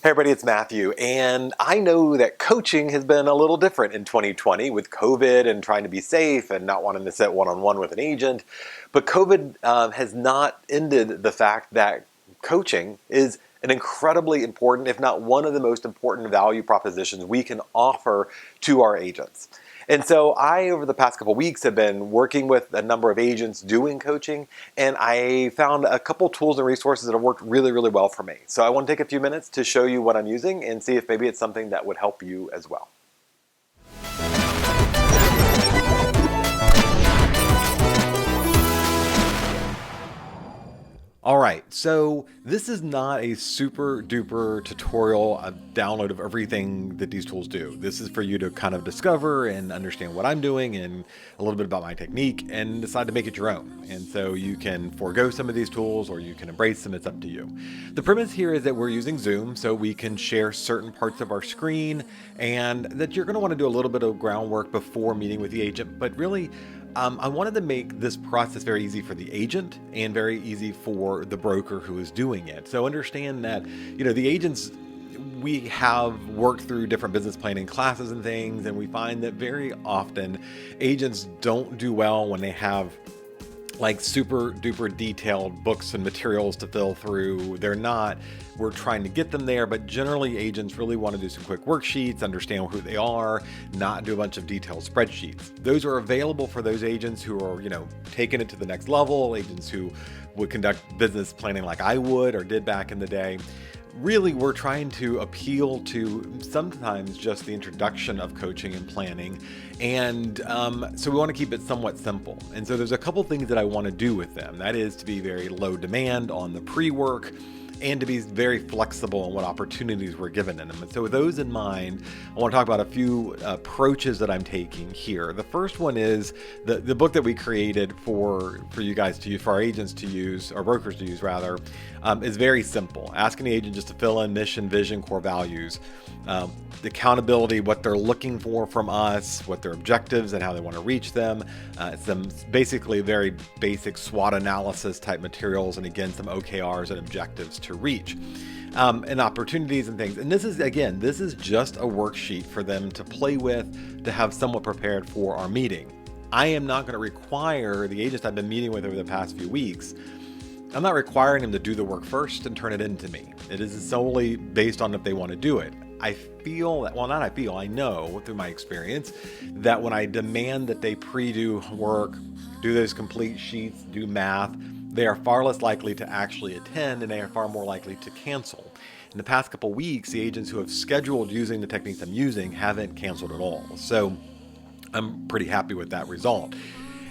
Hey everybody, it's Matthew, and I know that coaching has been a little different in 2020 with COVID and trying to be safe and not wanting to sit one-on-one with an agent. But COVID has not ended the fact that coaching is an incredibly important, if not one of the most important value propositions we can offer to our agents. And so I, over the past couple of weeks, have been working with a number of agents doing coaching, and I found a couple tools and resources that have worked really, really well for me. So I want to take a few minutes to show you what I'm using and see if maybe it's something that would help you as well. All right, so this is not a super duper tutorial, a download of everything that these tools do. This is for you to kind of discover and understand what I'm doing and a little bit about my technique and decide to make it your own. And so you can forego some of these tools or you can embrace them, it's up to you. The premise here is that we're using Zoom so we can share certain parts of our screen and that you're gonna wanna do a little bit of groundwork before meeting with the agent, but really, I wanted to make this process very easy for the agent and very easy for the broker who is doing it. So understand that, the agents, we have worked through different business planning classes and things, and we find that very often agents don't do well when they have like super duper detailed books and materials to fill through. We're trying to get them there, but generally agents really want to do some quick worksheets, understand who they are, not do a bunch of detailed spreadsheets. Those are available for those agents who are, taking it to the next level, agents who would conduct business planning like I would or did back in the day. Really, we're trying to appeal to sometimes just the introduction of coaching and planning. And so we want to keep it somewhat simple. And so there's a couple things that I want to do with them. That is to be very low demand on the pre-work and to be very flexible on what opportunities we're given in them. And so with those in mind, I want to talk about a few approaches that I'm taking here. The first one is the book that we created for you guys to use, for our agents to use, or brokers to use rather, is very simple. Asking the agent just to fill in mission, vision, core values, the accountability, what they're looking for from us, what their objectives and how they want to reach them. Some basically very basic SWOT analysis type materials, and again, some OKRs and objectives to reach, and opportunities and things. And this is just a worksheet for them to play with, to have somewhat prepared for our meeting. I am not going to require the agents I've been meeting with over the past few weeks, I'm not requiring them to do the work first and turn it into me. It is solely based on if they want to do it. I know through my experience that when I demand that they pre-do work, do those complete sheets, do math, they are far less likely to actually attend and they are far more likely to cancel. In the past couple weeks, the agents who have scheduled using the techniques I'm using haven't canceled at all. So I'm pretty happy with that result.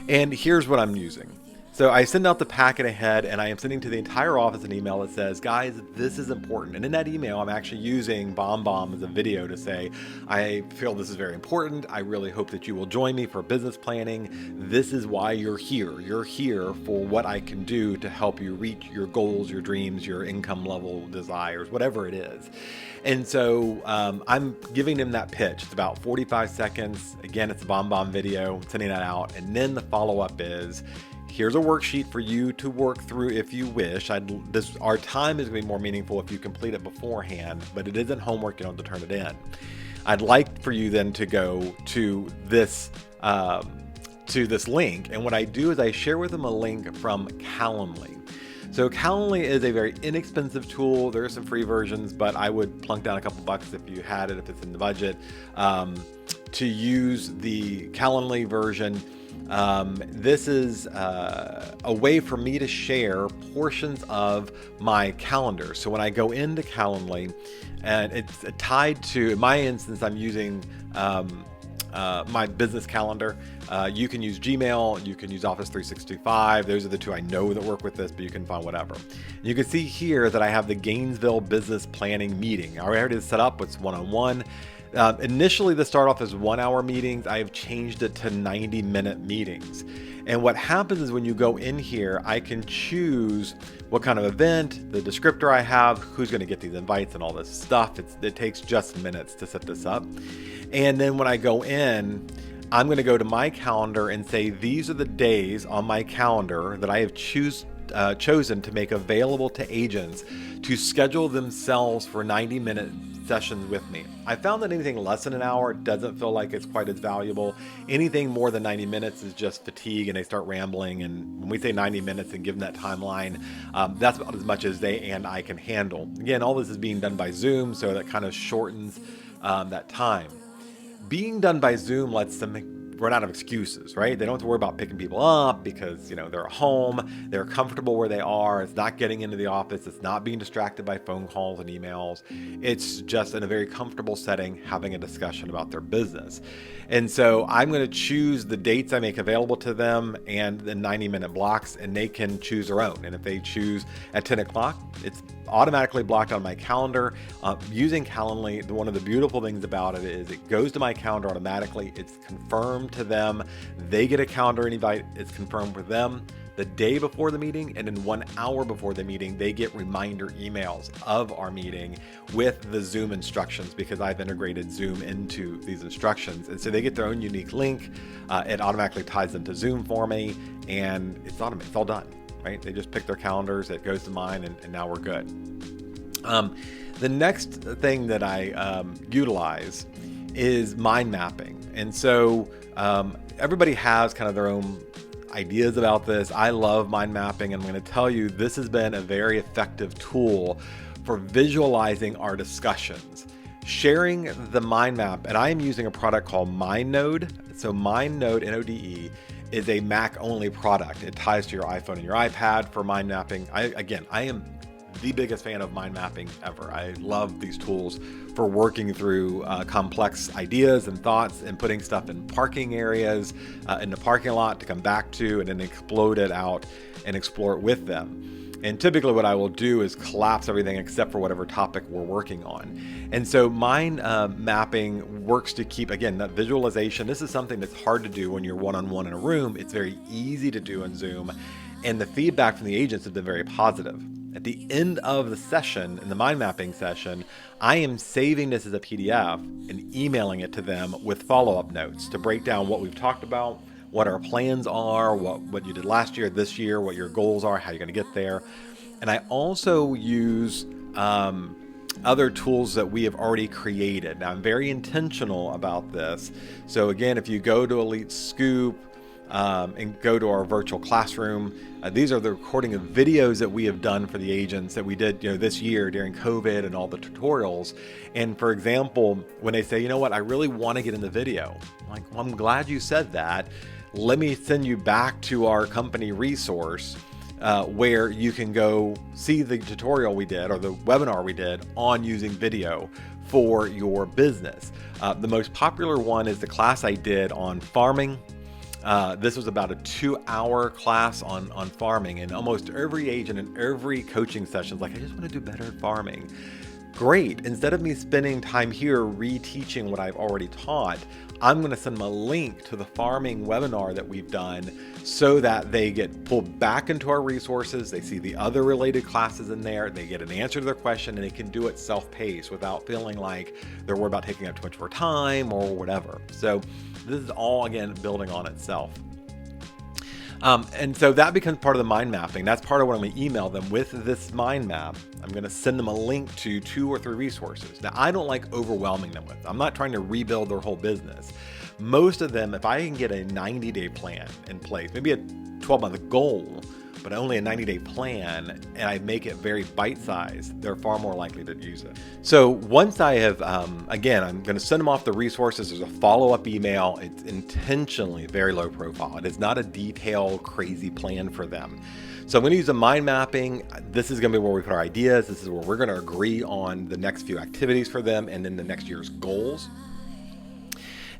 And here's what I'm using. So I send out the packet ahead and I am sending to the entire office an email that says, guys, this is important. And in that email, I'm actually using BombBomb as a video to say, I feel this is very important. I really hope that you will join me for business planning. This is why you're here. You're here for what I can do to help you reach your goals, your dreams, your income level desires, whatever it is. And so I'm giving them that pitch. It's about 45 seconds. Again, it's a BombBomb video, sending that out. And then the follow-up is, here's a worksheet for you to work through if you wish. Our time is going to be more meaningful if you complete it beforehand, but it isn't homework. You don't have to turn it in. I'd like for you then to go to this link. And what I do is I share with them a link from Calendly. So Calendly is a very inexpensive tool. There are some free versions, but I would plunk down a couple bucks if you had it, if it's in the budget, to use the Calendly version. This is a way for me to share portions of my calendar. So when I go into Calendly, and it's tied to, in my instance, I'm using my business calendar. You can use Gmail, you can use Office 365. Those are the two I know that work with this, but you can find whatever. You can see here that I have the Gainesville Business Planning Meeting. I already had it set up, it's one-on-one. Initially, the start off as 1 hour meetings. I have changed it to 90-minute meetings. And what happens is when you go in here, I can choose what kind of event, the descriptor I have, who's going to get these invites and all this stuff. It takes just minutes to set this up. And then when I go in, I'm going to go to my calendar and say, these are the days on my calendar that I have chosen to make available to agents to schedule themselves for 90-minute sessions with me. I found that anything less than an hour doesn't feel like it's quite as valuable. Anything more than 90 minutes is just fatigue and they start rambling. And when we say 90 minutes and give them that timeline, that's about as much as they and I can handle. Again, all this is being done by Zoom, so that kind of shortens that time. Being done by Zoom lets them run out of excuses, right? They don't have to worry about picking people up because, they're at home, they're comfortable where they are. It's not getting into the office. It's not being distracted by phone calls and emails. It's just in a very comfortable setting, having a discussion about their business. And so I'm going to choose the dates I make available to them and the 90-minute blocks, and they can choose their own. And if they choose at 10 o'clock, it's automatically blocked on my calendar. Using Calendly, one of the beautiful things about it is it goes to my calendar automatically. It's confirmed to them. They get a calendar invite. It's confirmed with them the day before the meeting, and then 1 hour before the meeting, they get reminder emails of our meeting with the Zoom instructions, because I've integrated Zoom into these instructions. And so they get their own unique link. It automatically ties them to Zoom for me, and it's automated. It's all done, right? They just pick their calendars, it goes to mine, and now we're good. The next thing that I utilize is mind mapping. And so everybody has kind of their own ideas about this. I love mind mapping, and I'm going to tell you this has been a very effective tool for visualizing our discussions. Sharing the mind map, and I am using a product called MindNode. So MindNode, N-O-D-E, is a Mac-only product. It ties to your iPhone and your iPad for mind mapping. I am the biggest fan of mind mapping ever. I love these tools for working through complex ideas and thoughts and putting stuff in parking areas, in the parking lot to come back to, and then explode it out and explore it with them. And typically what I will do is collapse everything except for whatever topic we're working on. And so mind mapping works to keep, again, that visualization. This is something that's hard to do when you're one-on-one in a room. It's very easy to do in Zoom. And the feedback from the agents has been very positive. At the end of the session, in the mind mapping session, I am saving this as a PDF and emailing it to them with follow-up notes to break down what we've talked about, what our plans are, what you did last year, this year, what your goals are, how you're going to get there. And I also use other tools that we have already created. Now, I'm very intentional about this. So again, if you go to Elite Scoop, and go to our virtual classroom. These are the recording of videos that we have done for the agents that we did, this year during COVID and all the tutorials. And for example, when they say, I really want to get in the video, I'm like, well, I'm glad you said that. Let me send you back to our company resource where you can go see the tutorial we did or the webinar we did on using video for your business. The most popular one is the class I did on farming. This was about a 2-hour class on farming, and almost every agent in every coaching session is like, I just want to do better at farming. Great. Instead of me spending time here reteaching what I've already taught, I'm going to send them a link to the farming webinar that we've done so that they get pulled back into our resources. They see the other related classes in there. They get an answer to their question, and they can do it self-paced without feeling like they're worried about taking up too much of our time or whatever. So this is all, again, building on itself. And so that becomes part of the mind mapping. That's part of what I'm going to email them with this mind map. I'm going to send them a link to 2 or 3 resources. Now, I don't like overwhelming them with. I'm not trying to rebuild their whole business. Most of them, if I can get a 90-day plan in place, maybe a 12-month goal, but only a 90-day plan, and I make it very bite-sized, they're far more likely to use it. So once I have, again, I'm going to send them off the resources. There's a follow-up email. It's intentionally very low profile. It is not a detailed, crazy plan for them. So I'm going to use a mind mapping. This is going to be where we put our ideas. This is where we're going to agree on the next few activities for them and then the next year's goals.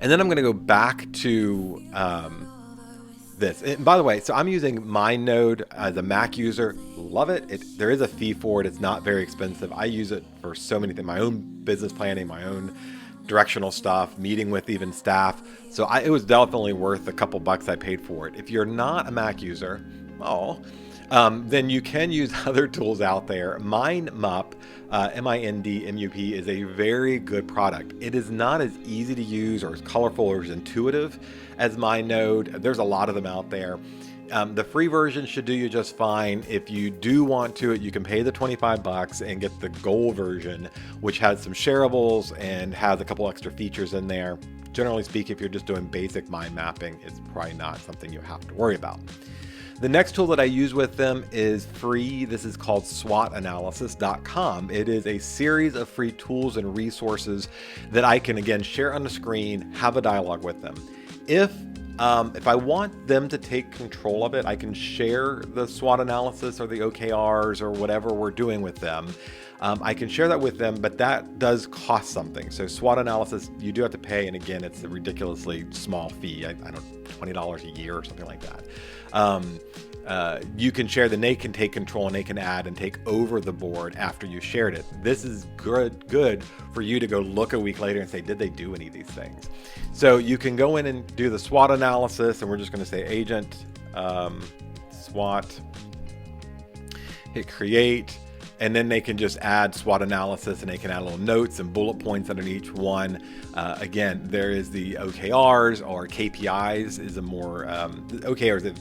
And then I'm going to go back to this. And by the way, so I'm using MindNode as a Mac user. Love it. There is a fee for it. It's not very expensive. I use it for so many things, my own business planning, my own directional stuff, meeting with even staff. So it was definitely worth a couple bucks I paid for it. If you're not a Mac user, then you can use other tools out there. Mindmup, M-I-N-D-M-U-P, is a very good product. It is not as easy to use or as colorful or as intuitive as MindNode. There's a lot of them out there. The free version should do you just fine. If you do want to, you can pay the $25 and get the gold version, which has some shareables and has a couple extra features in there. Generally speaking, if you're just doing basic mind mapping, it's probably not something you have to worry about. The next tool that I use with them is free. This is called SWOTanalysis.com. It is a series of free tools and resources that I can, again, share on the screen, have a dialogue with them. If I want them to take control of it, I can share the SWOT analysis or the OKRs or whatever we're doing with them. I can share that with them, but that does cost something. So SWOT analysis, you do have to pay. And again, it's a ridiculously small fee. I don't know, $20 a year or something like that. You can share, then they can take control and they can add and take over the board after you shared it. This is good for you to go look a week later and say, did they do any of these things? So you can go in and do the SWOT analysis, and we're just going to say agent, SWOT, hit create, and then they can just add SWOT analysis, and they can add little notes and bullet points underneath each one. Again, there is the OKRs or KPIs is a more, OKRs, a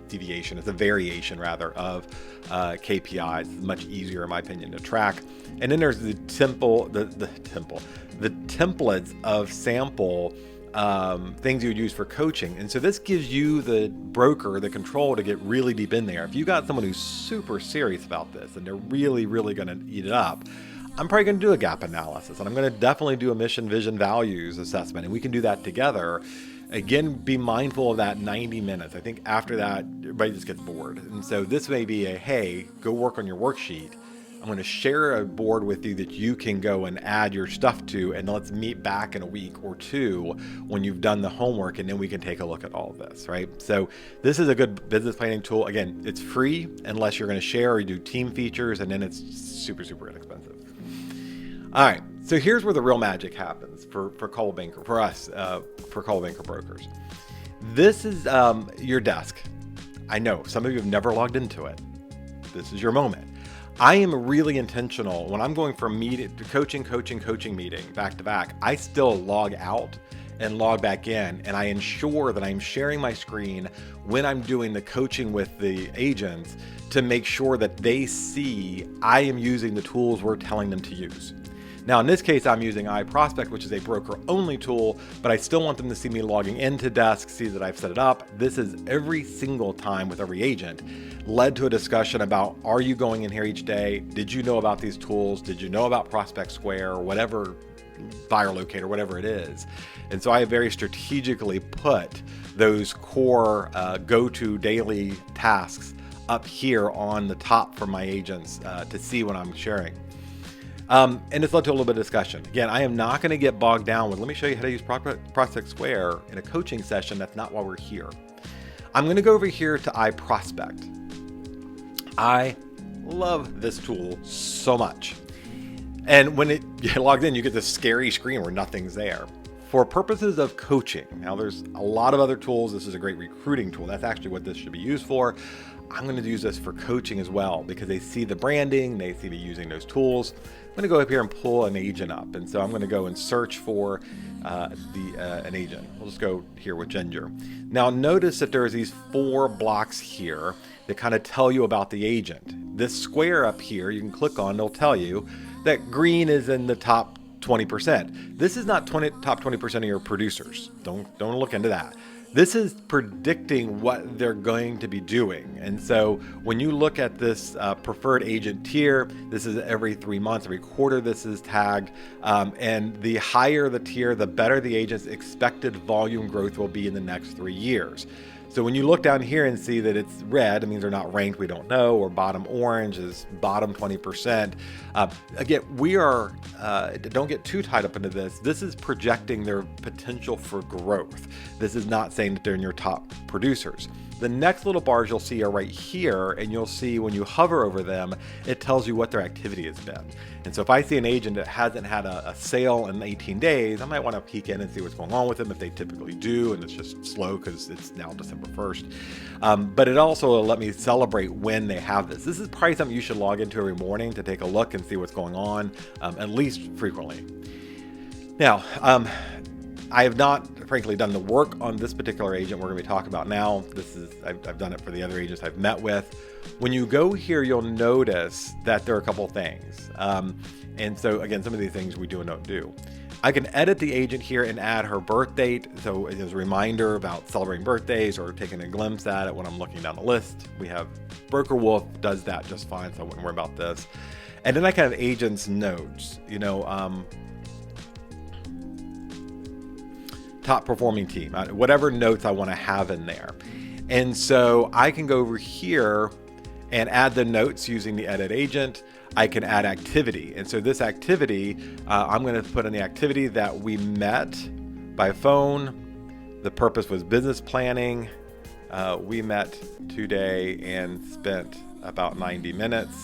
deviation, it's a variation rather of KPIs. It's much easier in my opinion to track. And then there's the templates of sample things you would use for coaching. And so this gives you, the broker, the control to get really deep in there. If you got someone who's super serious about this and they're really going to eat it up, I'm probably going to do a gap analysis, and I'm going to definitely do a mission, vision, values assessment, and we can do that together. Again, be mindful of that 90 minutes. I think after that, everybody just gets bored. And so this may be a, hey, go work on your worksheet. I'm going to share a board with you that you can go and add your stuff to, and let's meet back in a week or two when you've done the homework, and then we can take a look at all of this, right? So this is a good business planning tool. Again, it's free unless you're going to share or you do team features, and then it's super inexpensive. All right, so here's where the real magic happens for Coldwell Banker, for us, for Coldwell Banker brokers. This is your desk. I know some of you have never logged into it. This is your moment. I am really intentional when I'm going from meeting to coaching meeting back to back. I still log out and log back in, and I ensure that I'm sharing my screen when I'm doing the coaching with the agents to make sure that they see I am using the tools we're telling them to use. Now, in this case, I'm using iProspect, which is a broker-only tool, but I still want them to see me logging into Desk, see that I've set it up. This is every single time with every agent led to a discussion about, are you going in here each day? Did you know about these tools? Did you know about Prospect Square or whatever, buyer locator, whatever it is? And so I have very strategically put those core go-to daily tasks up here on the top for my agents to see when I'm sharing. And it's led to a little bit of discussion. Again, I am not going to get bogged down with, let me show you how to use Prospect Square in a coaching session. That's not why we're here. I'm going to go over here to iProspect. I love this tool so much. And when it logs in, you get this scary screen where nothing's there. For purposes of coaching, now there's a lot of other tools. This is a great recruiting tool. That's actually what this should be used for. I'm going to use this for coaching as well because they see the branding, they see me using those tools. I'm going to go up here and pull an agent up. And so I'm going to go and search for an agent. We'll just go here with Ginger. Now notice that there's these 4 blocks here that kind of tell you about the agent. This square up here, you can click on, it'll tell you that green is in the top 20%. This is not top 20% of your producers. Don't look into that. This is predicting what they're going to be doing. And so when you look at this preferred agent tier, this is every 3 months, every quarter this is tagged. And the higher the tier, the better the agent's expected volume growth will be in the next 3 years. So when you look down here and see that it's red, it means they're not ranked, we don't know, or bottom orange is bottom 20%. Again, we are, don't get too tied up into this. This is projecting their potential for growth. This is not saying that they're in your top producers. The next little bars you'll see are right here, and you'll see when you hover over them, it tells you what their activity has been. And so if I see an agent that hasn't had a sale in 18 days, I might want to peek in and see what's going on with them if they typically do, and it's just slow because it's now December 1st. But it also will let me celebrate when they have this. This is probably something you should log into every morning to take a look and see what's going on, at least frequently. Now, I have not, frankly, done the work on this particular agent we're going to be talking about now. I've done it for the other agents I've met with. When you go here, you'll notice that there are a couple things. And so again, some of these things we do and don't do. I can edit the agent here and add her birth date. So as a reminder about celebrating birthdays or taking a glimpse at it when I'm looking down the list. We have Broker Wolf does that just fine, so I wouldn't worry about this. And then I can have agents notes, top performing team, whatever notes I want to have in there. And so I can go over here and add the notes using the edit agent. I can add activity. And so this activity, I'm going to put in the activity that we met by phone. The purpose was business planning. We met today and spent about 90 minutes.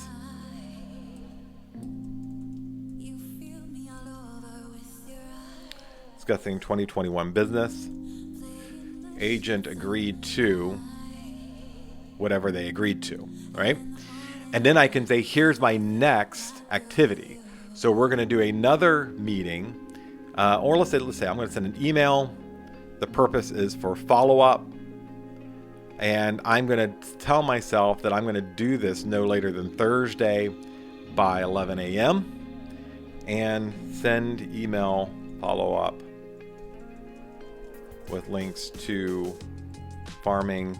Discussing 2021 business. Agent agreed to whatever they agreed to, right? And then I can say, here's my next activity. So we're going to do another meeting, or let's say I'm going to send an email. The purpose is for follow-up. And I'm going to tell myself that I'm going to do this no later than Thursday by 11 a.m. and send email follow-up with links to farming,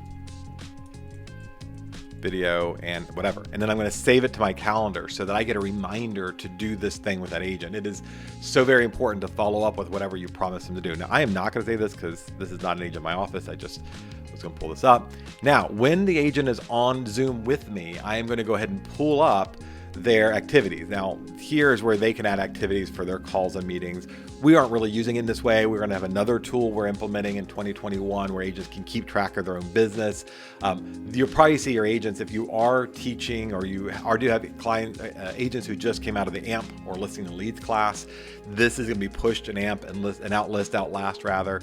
video, and whatever. And then I'm going to save it to my calendar so that I get a reminder to do this thing with that agent. It is so very important to follow up with whatever you promise them to do. Now, I am not going to say this because this is not an agent in my office. I just was going to pull this up. Now, when the agent is on Zoom with me, I am going to go ahead and pull up their activities. Now, here's where they can add activities for their calls and meetings. We aren't really using it in this way. We're going to have another tool we're implementing in 2021 where agents can keep track of their own business. You'll probably see your agents, if you are teaching or you do have agents who just came out of the AMP or listing and leads class, this is going to be pushed in AMP and Outlast rather,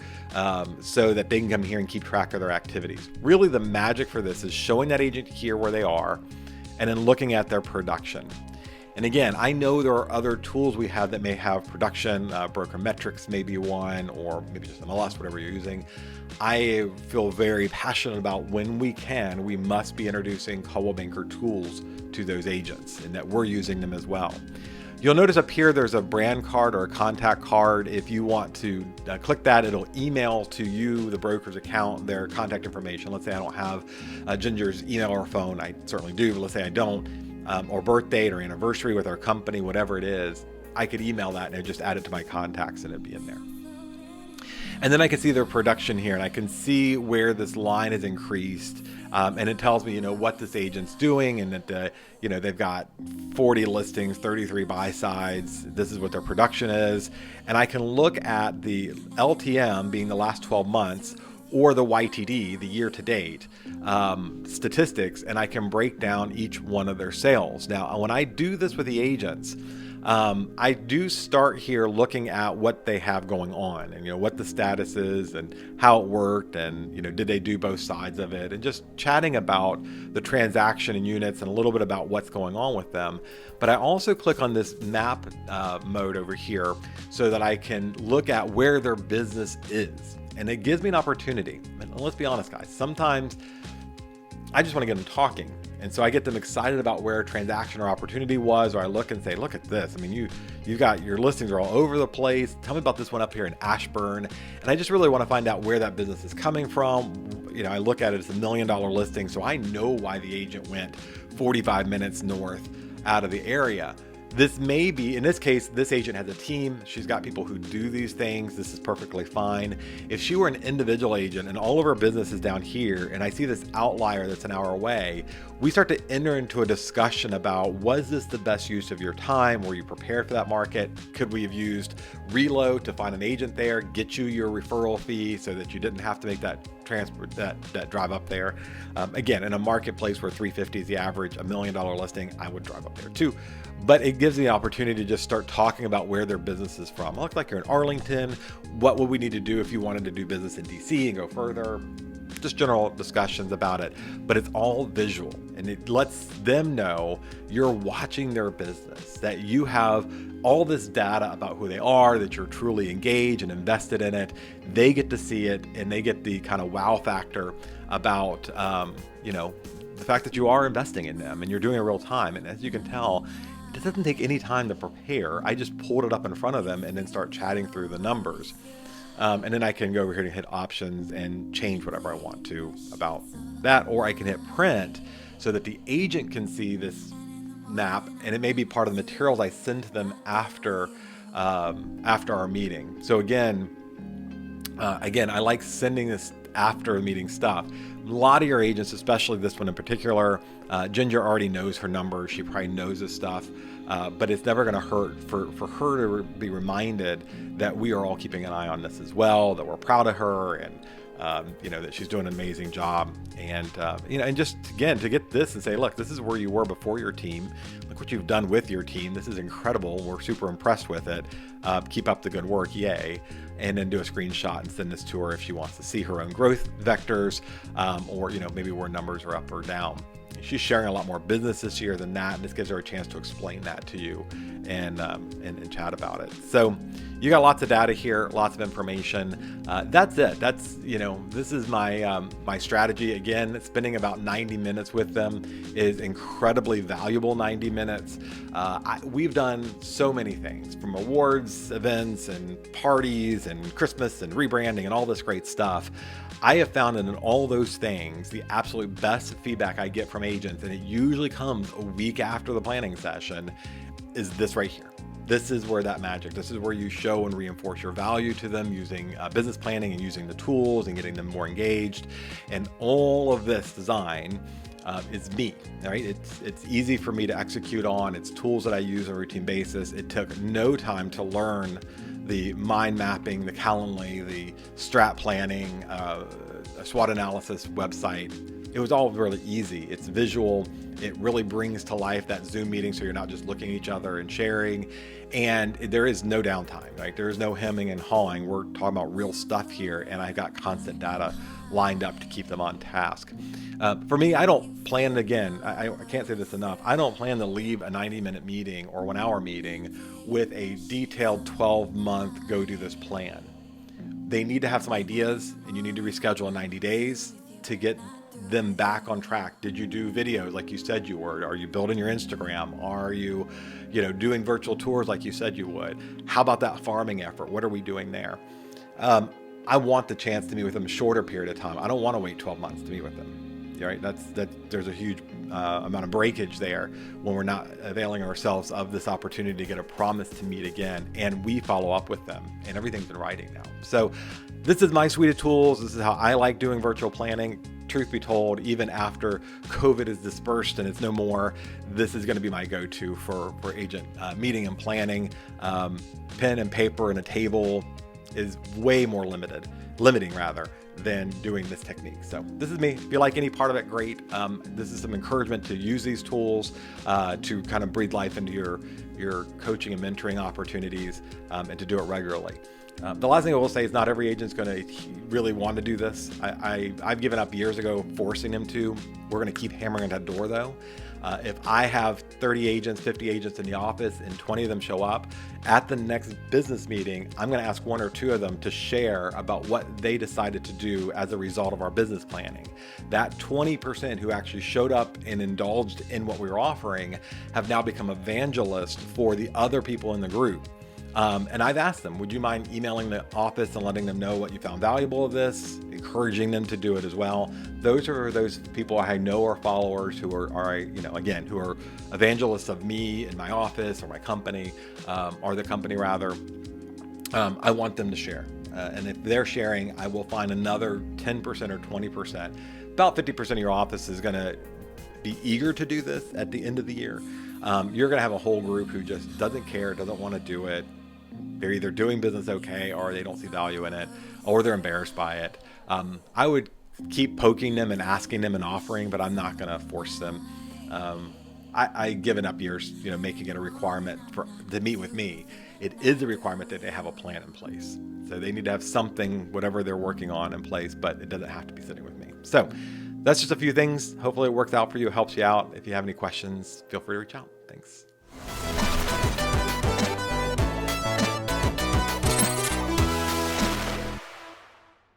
so that they can come here and keep track of their activities. Really, the magic for this is showing that agent here where they are, and then looking at their production. And again, I know there are other tools we have that may have production, Broker Metrics may be one, or maybe just MLS, whatever you're using. I feel very passionate about when we can, we must be introducing Coldwell Banker tools to those agents and that we're using them as well. You'll notice up here there's a brand card or a contact card. If you want to click that, it'll email to you, the broker's account, their contact information. Let's say I don't have Ginger's email or phone. I certainly do, but let's say I don't, or birth date or anniversary with our company, whatever it is. I could email that and I just add it to my contacts and it'd be in there. And then I can see their production here and I can see where this line is increased. And it tells me, what this agent's doing and that, they've got 40 listings, 33 buy sides. This is what their production is. And I can look at the LTM being the last 12 months or the YTD, the year to date statistics, and I can break down each one of their sales. Now, when I do this with the agents, I do start here looking at what they have going on and what the status is and how it worked and did they do both sides of it, and just chatting about the transaction and units and a little bit about what's going on with them. But I also click on this map mode over here so that I can look at where their business is, and it gives me an opportunity. And let's be honest, guys, sometimes I just want to get them talking. And so I get them excited about where a transaction or opportunity was, or I look and say, look at this. I mean, you've got your listings are all over the place. Tell me about this one up here in Ashburn. And I just really want to find out where that business is coming from. I look at it as $1 million listing, so I know why the agent went 45 minutes north out of the area. This may be, in this case, this agent has a team. She's got people who do these things. This is perfectly fine. If she were an individual agent and all of her business is down here and I see this outlier that's an hour away, we start to enter into a discussion about, was this the best use of your time? Were you prepared for that market? Could we have used Reload to find an agent there, get you your referral fee so that you didn't have to make that transport, that drive up there? Again, in a marketplace where 350 is the average, $1 million listing, I would drive up there too. But it gives me the opportunity to just start talking about where their business is from. It looks like you're in Arlington. What would we need to do if you wanted to do business in DC and go further? just general discussions about it, but it's all visual, and it lets them know you're watching their business, that you have all this data about who they are, that you're truly engaged and invested in it. They get to see it, and they get the kind of wow factor about, the fact that you are investing in them and you're doing it real time. And as you can tell, it doesn't take any time to prepare. I just pulled it up in front of them and then start chatting through the numbers. And then I can go over here to hit options and change whatever I want to about that, or I can hit print so that the agent can see this map, and it may be part of the materials I send to them after our meeting. So again, I like sending this after meeting stuff. A lot of your agents, especially this one in particular, Ginger already knows her numbers. She probably knows this stuff, but it's never going to hurt for her to be reminded that we are all keeping an eye on this as well, that we're proud of her, and that she's doing an amazing job. And and just again to get this and say, look, this is where you were before your team. Look what you've done with your team. This is incredible. We're super impressed with it. Keep up the good work, yay! And then do a screenshot and send this to her if she wants to see her own growth vectors, or maybe where numbers are up or down. She's sharing a lot more business this year than that, and this gives her a chance to explain that to you and chat about it. So you got lots of data here, lots of information. That's it. That's this is my strategy. Again, spending about 90 minutes with them is incredibly valuable. 90 minutes. We've done so many things, from awards, events, and parties, and Christmas, and rebranding, and all this great stuff. I have found that in all those things, the absolute best feedback I get from agents, and it usually comes a week after the planning session, is this right here. This is where that magic, this is where you show and reinforce your value to them using business planning and using the tools and getting them more engaged. And all of this design is me, right? It's easy for me to execute on. It's tools that I use on a routine basis. It took no time to learn the mind mapping, the Calendly, the strat planning, a SWOT analysis website. It was all really easy. It's visual. It really brings to life that Zoom meeting, so you're not just looking at each other and sharing. And there is no downtime, right? There is no hemming and hawing. We're talking about real stuff here, and I've got constant data lined up to keep them on task. For me, I don't plan, again, I can't say this enough, I don't plan to leave a 90-minute meeting or 1 hour meeting with a detailed 12-month go do this plan. They need to have some ideas, and you need to reschedule in 90 days to get them back on track. Did you do videos like you said you were? Are you building your Instagram? Are you, doing virtual tours like you said you would? How about that farming effort? What are we doing there? I want the chance to meet with them a shorter period of time. I don't want to wait 12 months to meet with them. Right? There's a huge amount of breakage there when we're not availing ourselves of this opportunity to get a promise to meet again, and we follow up with them, and everything's in writing now. So this is my suite of tools. This is how I like doing virtual planning. Truth be told, even after COVID is dispersed and it's no more, this is going to be my go-to for agent meeting and planning. Pen and paper and a table is way more limiting than doing this technique. So this is me. If you like any part of it, great. This is some encouragement to use these tools to kind of breathe life into your coaching and mentoring opportunities, and to do it regularly. The last thing I will say is not every agent's going to really want to do this. I've given up years ago forcing them to. We're going to keep hammering at that door though. If I have 30 agents, 50 agents in the office and 20 of them show up, at the next business meeting, I'm going to ask 1 or 2 of them to share about what they decided to do as a result of our business planning. That 20% who actually showed up and indulged in what we were offering have now become evangelists for the other people in the group. And I've asked them, would you mind emailing the office and letting them know what you found valuable of this, encouraging them to do it as well. Those are those people I know are followers who are who are evangelists of me in my office or my company, or the company rather. I want them to share. And if they're sharing, I will find another 10% or 20%. About 50% of your office is going to be eager to do this at the end of the year. You're going to have a whole group who just doesn't care, doesn't want to do it. They're either doing business okay, or they don't see value in it, or they're embarrassed by it. I would keep poking them and asking them and offering, but I'm not going to force them. I've given up years, making it a requirement to meet with me. It is a requirement that they have a plan in place. So they need to have something, whatever they're working on, in place, but it doesn't have to be sitting with me. So that's just a few things. Hopefully it worked out for you, helps you out. If you have any questions, feel free to reach out. Thanks.